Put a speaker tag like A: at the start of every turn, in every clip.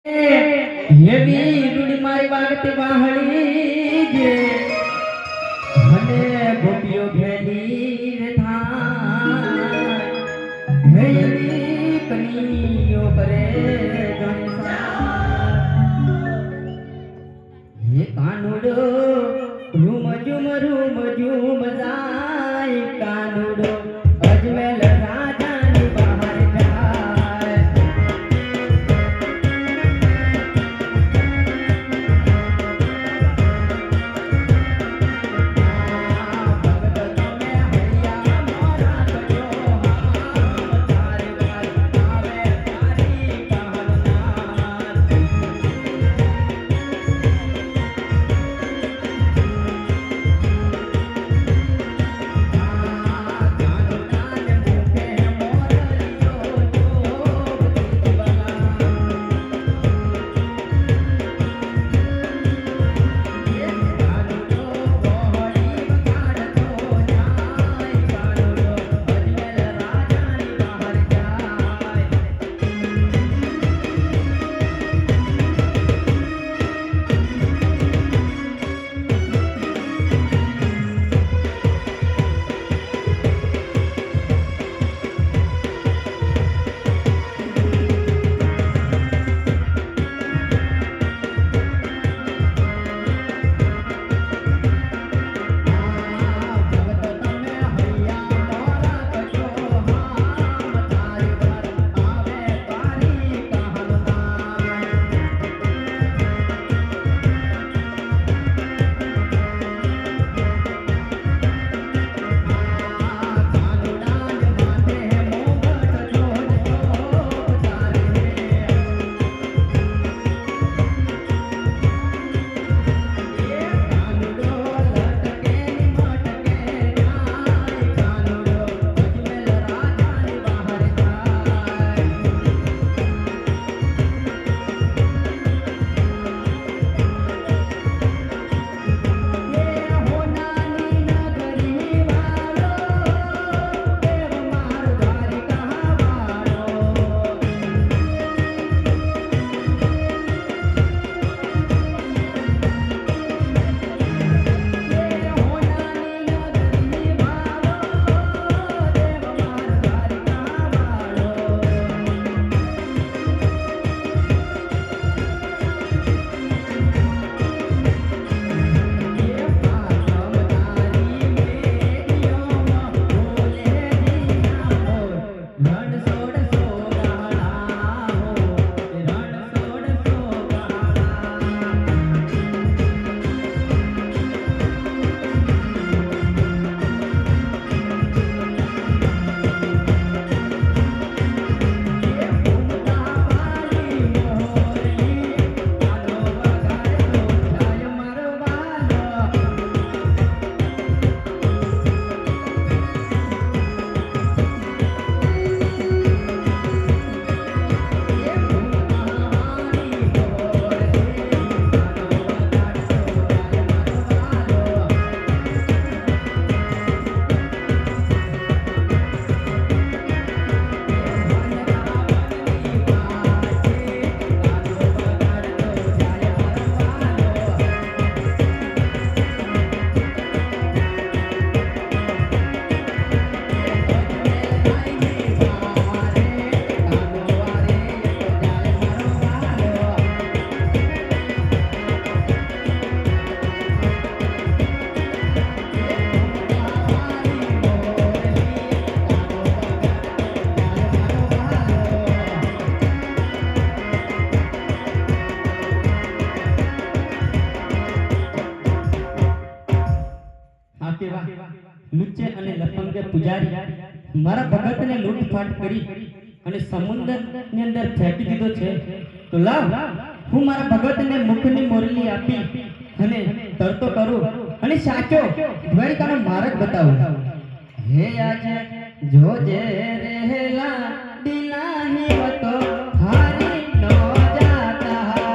A: Heavy રૂડી મારી વાગતી વાહળી જે મને ગોપીઓ ભેલી રે થાય હેવી કનીઓ કરે હે કાનુડો રૂમ જુમ જાય કાનુડો અજમેલ રાજાની બહાર જાય લુચ્ચે અને લફંગે પૂજારી મારા ભગતને લૂંટફાટ કરી અને સમુદ્રની અંદર ફેંકી દીધો છે તો લાવ હું મારા ભગતને મુખની મોરલી આપી અને તરતો કરું અને સાચો દ્વારિકાનો માર્ગ બતાવું હે આજે જોજે રહેલા દિલાની વતો હારી નો જાતા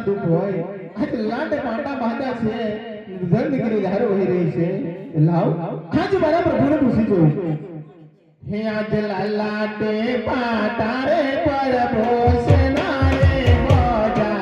B: ના દુઃખ હોય આજ લાડ પાટા બાંધા છે ધન કરી ધારો વહી રહી છે લાવ આજ મારા પ્રભુને પૂછી જોઉં હે આજ લાલાટે પાટા રે પ્રભુ સેના રે મોજા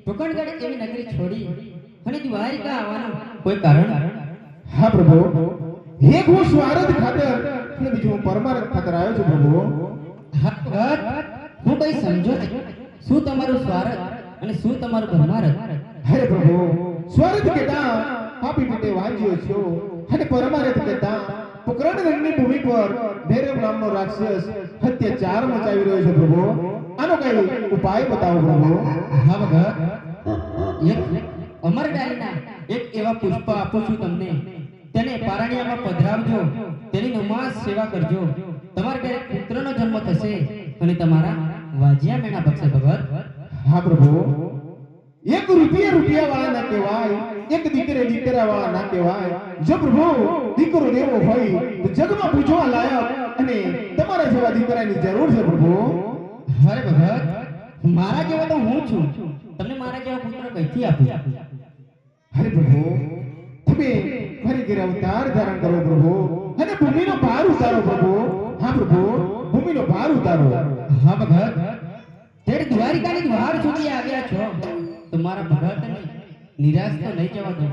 A: ટુકડગઢ એવી નગરી છોડી અને દ્વારિકા આવવાનું કોઈ કારણ?
B: હા પ્રભુ, એક હું સ્વાર્થ ખાતર અને બીજું હું પરમાર્થ ખાતર આવ્યો છું પ્રભુ.
A: હું કઈ સમજો છું. શું તમારું સ્વાર્થ અને શું તમારું પરમાર્થ?
B: હરે પ્રભુ, સ્વાર્થ કેતા પાપી પેટે વાંચ્યો છો અને પરમાર્થ કેતા પોકરણગઢની ભૂમિ પર ભૈરવ નામનો રાક્ષસ અત્યાચાર મચાવી રહ્યો છે પ્રભુ. આનો કઈ ઉપાય બતાવો પ્રભુ.
A: હા ભગત, એક અમરડાલીના એક એવા પુષ્પ આપું છું તમને. તેને પારણિયામાં પધરાવજો, તેની નમાઝ સેવા કરજો. તમારા ઘરે પુત્રનો જન્મ થશે અને તમારા વાજિયા મેણા બચશે ભગત.
B: હા પ્રભુ, એક રૂપિયા વાળા ના કહેવાય, એક દીકરા વાળા ના કહેવાય. જો પ્રભુ દીકરો દેવો હોય તો જગમાં પૂછવા લાયક અને તમારા જેવા દીકરાની જરૂર છે પ્રભુ.
A: અરે ભગત, મારા જેવો તો હું છું. તમને મારા જેવા પુત્ર કઈથી આપું?
B: અરે પ્રભુ, તમે ફરી ઘરે અવતાર ધારણ કરો પ્રભુ અને ભૂમિનો ભાર ઉતારો પ્રભુ. હા પ્રભુ, ભૂમિનો ભાર ઉતારો.
A: હા ભગત, ત્યારે દ્વારિકાની દ્વાર સુધી આવ્યા છો તો મારા ભગતને નિરાશ તો નહીં જવા દો.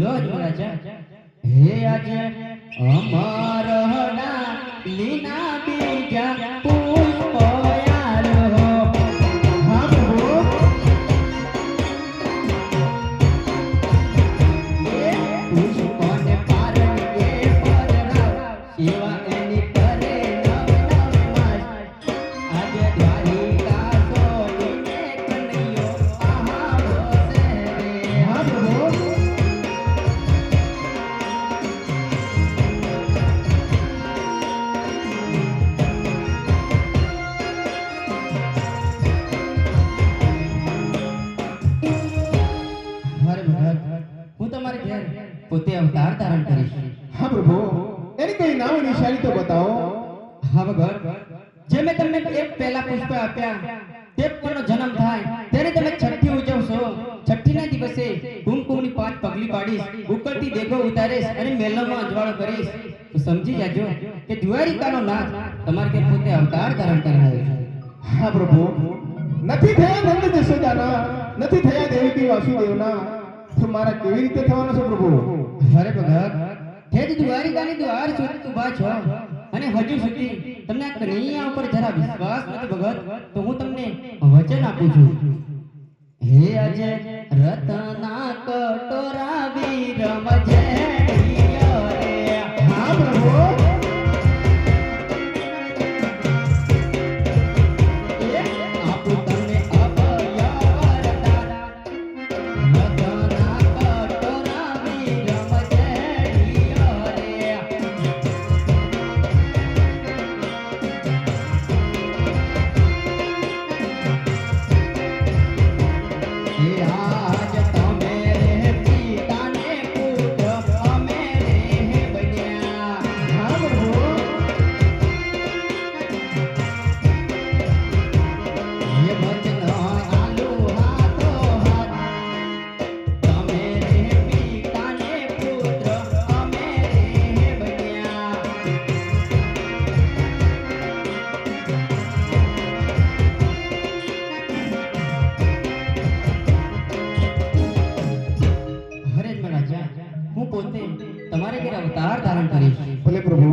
A: લો જ રાજા, હે આજે અમારના લીના બીજા પુષ્પ યારો.
B: હા પ્રભુ
A: પુષ્પને પારણીએ પધરાવ, સેવા એની કરે નવ માસ. આજે દ્વારિકા સોનીને કનૈયો આવો છે રે.
B: હા પ્રભુ
A: મારે ભગત, હું તમારે ઘેર પોતે અવતાર ધારણ કરીશ.
B: હા પ્રભુ એની કઈ નામ નિશાની તો બતાવો.
A: હા ભગત, જે મેં તમને એક પહેલા પુષ્પ આપ્યા તે પરનો જન્મ થાય ત્યારે તમે છઠ્ઠી ઉજવશો. છઠ્ઠીના દિવસે કુમકુમની 5 પગલી પાડીશ, ઉકળતી દેગો ઉતારીશ અને મેલમાં અજવાળો કરીશ. તો સમજી જાજો કે દ્વારિકાનો નાથ તમારે ઘેર પોતે અવતાર ધારણ કરી આવ્યો છે.
B: હા પ્રભુ નથી થયા નંદ જશોદાના, નથી થયા દેવકી વાસુદેવના, તો મારા કેવી રીતે થવાના છે પ્રભુ?
A: અરે ભગત, તે જ દ્વારિકાની દ્વાર સુધી ઊભા છો અને હજુ સુધી તમને આ કનૈયા ઉપર જરા વિશ્વાસ નથી ભગત, તો હું તમને વચન આપું છું. હે અજય રતના કટોરા વીરમ જય રે.
B: હા પ્રભુ
A: આપું તમને અભય વરદાન. રતના કટોરા વીરમ જય રે. હે આજ તમે રે પિતાને પુત્ર અમે રે બન્યા.
B: હા પ્રભુ
A: હે વચન આલુ હાથો હાથ, તમે રે પિતાને પુત્ર અમે રે બન્યા. હરે જ રાજા, હું પોતે તમારે ઘેર અવતાર ધારણ કરીશ.
B: ભલે પ્રભુ